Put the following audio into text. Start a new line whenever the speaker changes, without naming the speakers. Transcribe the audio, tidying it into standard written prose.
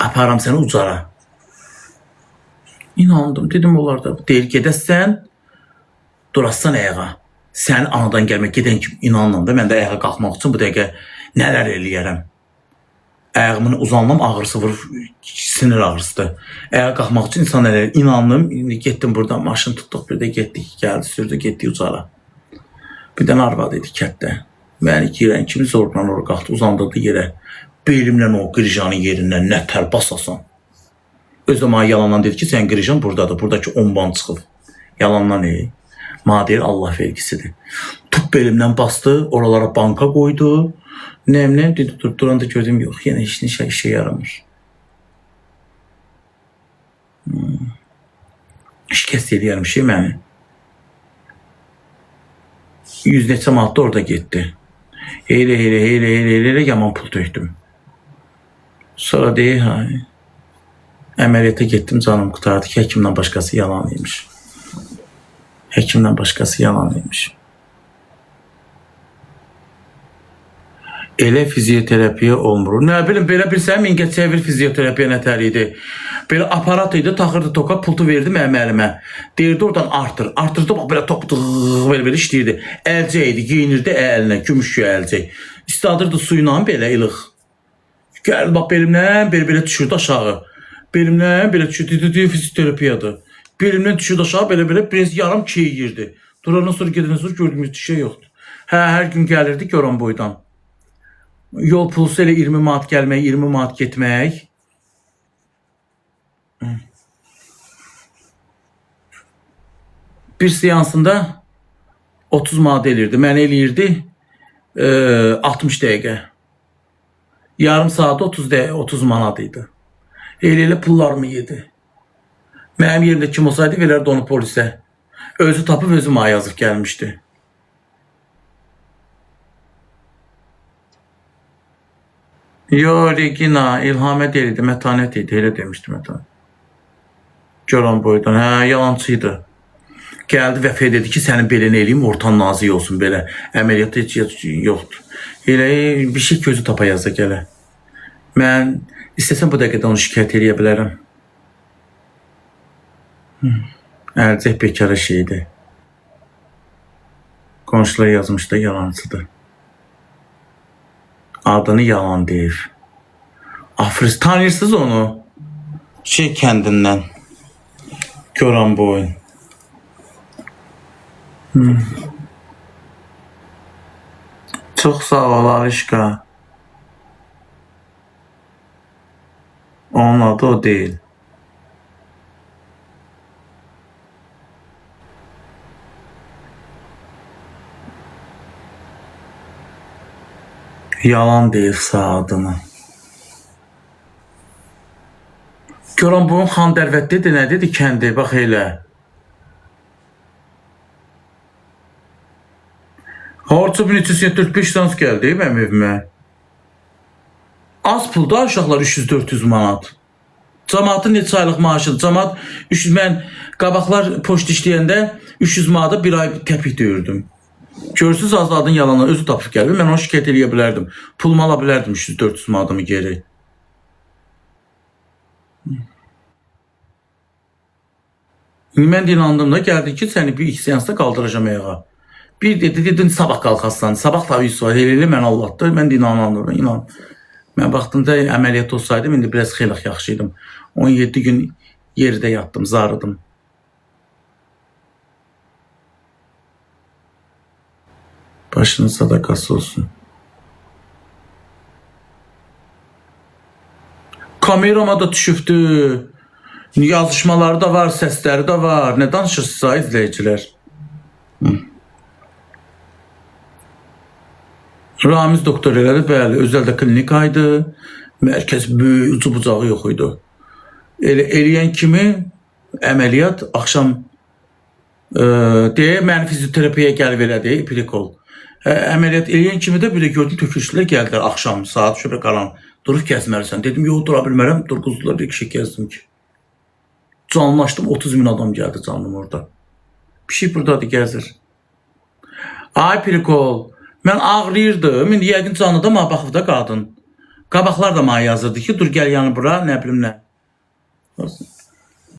aparam səni ucara. İnandım, dedim onlar da. Deyir, gedəsən, durassan ayağa. Sən anadan gəlmək gedən kimi inanmam da, mən də ayağa qalxmaq üçün bu dəqiqə nələr eləyərəm. Ayağımın uzanmam ağrısı vurur, sinir ağrısıdır. Ayağa qalxmaq üçün insan nələr inandım. Getdim buradan, maşın tutduq, bir də getdik, gəldi, sürdü, getdik ucara. Bir dənə arvad idi kətdə. Məni girən kimi zorla oraya qalxdı, uzandırdı yerə. Belimlə o qirijanın yerindən nə tər basasan. Özü də mənə yalandan dedi ki, sən qirijan buradadır, buradakı 10 ban çıxıb. Yalandan Mənə deyir, Allah vergisidir. Tut belimdən bastı, oralara banka qoydu. Nəyim, dedi, duranda gördüm, yox, yenə işə yaramır. Şikəst eləyərəm məni. 100 neçə manat da orada getdi. Elə yaman pul tökdüm. Sonra deyir, əməliyyata getdim, canım qutardı ki, həkimdən başqası yalan imiş. Həkimdən başqası yalan imiş. Elə fizioterapiya olmur. Nə bilim, belə bilsəm, Mingəçevir fizioterapiya nətər idi. Belə aparat idi, taxırdı toka, pultu verdi mənim əlimə. Deyirdi, oradan artır. Artırdı, bax, belə belə işləyirdi. Əlcək idi, giyinirdi əlinə, gümüşkü əlcək. İstadırdı suyla belə ilıq. Gəldi, bax, belimdən belə düşürdü aşağı. Belimdən belə düşürdü, fizioterapiyadır. Belimdən düşürdü aşağı, belə biraz yarım keyirdi. Durandan sonra gedəndən sonra gördüm, heç şey yoxdur. Hər gün gəlirdi Goran boydan. Yol pulusu elə 20 manat gəlmək, 20 manat getmək. Bir seansında 30 manat elirdi. Mən eləyirdi 60 dəqiqə. Yarım saat 30 manat idi. Elə pullarımı yedi. Mənim yerimdə kim olsaydı verərdi onu polisə. Özü tapıb özü mənə yazıb gəlmişdi. Yo, Regina, İlhamə deyildi, mətanət idi, elə demişdi mətanət. Goran boydan, yalancıydı. Gəldi vəfə dedi ki, sənin belini eləyim, ortan nazik olsun belə. Əməliyyatı heç yoxdur. Elə bir şey gözü tapa yazda gələ. Mən istəsəm bu dəqiqədə onu şikayət eləyə bilərəm. Əlcək bekara şeydir. Qonşular yazmış da yalancıdır. Adını yalan deyir. Afriz, tanırsınız onu? Kəndindən. Goran boyun. Çox sağ ol, Arişka. Onun adı o deyil. Yalan deyir sağ adını. Goran boyun Xan Dərvətlidir, nə dedi kəndi, bax elə. Harca 1345 dans gəldi mənim evimə. Az pulda uşaqlar 300-400 manat. Cəmaatın neçə aylıq maaşı, cəmaat 300, mən qabaqlar poçt işləyəndə 300 manata bir ay təpik döyürdüm. Görürsünüz, azadın yalanı özü tapıb gəldi. Mən onu şikayət eləyə bilərdim. Pulumu ala bilərdim 300-400 manatımı geri. Mən də inandım da, gəldi ki, səni bir iki seansda qaldıracam ayağa. Bir dedin, sabah qalxaslan, sabah da yüz var, elə mən Allah'dır, mən də inanandım, inan. Mən vaxtında əməliyyat olsaydım, indi biraz xeyli yaxşıydım. 17 gün yerdə yatdım, zarıdım. Başının sadakası olsun. Kamerama da düşübdü. Yazışmaları da var, səsləri də var. Nə danışırsınız izləyicilər? Ramiz doktor elədi, bəli, özəldə klinikaydı. Mərkəz böyük, ucu bucağı yox idi. Eləyən kimi əməliyyat axşam deyə məni fizioterapiyaya gəlib elədi, iplikol. Əməliyyat eləyən kimi də belə gördüm, tökülüşlər gəldilər axşam, saat şöbə qalan. Durub gəzməlisən. Dedim, yox, dura bilmərəm, durquzdular, bir kişi gəzdim ki. Canlaşdım, 30 min adam gəldi canım orada. Bir şey buradadır, gəzir. Ay Pirikol, mən ağrıyırdım, indi yəqin canlıda baxıb da qadın. Qabaqlar da mənə yazırdı ki, dur gəl yəni bura, nə bilim nə.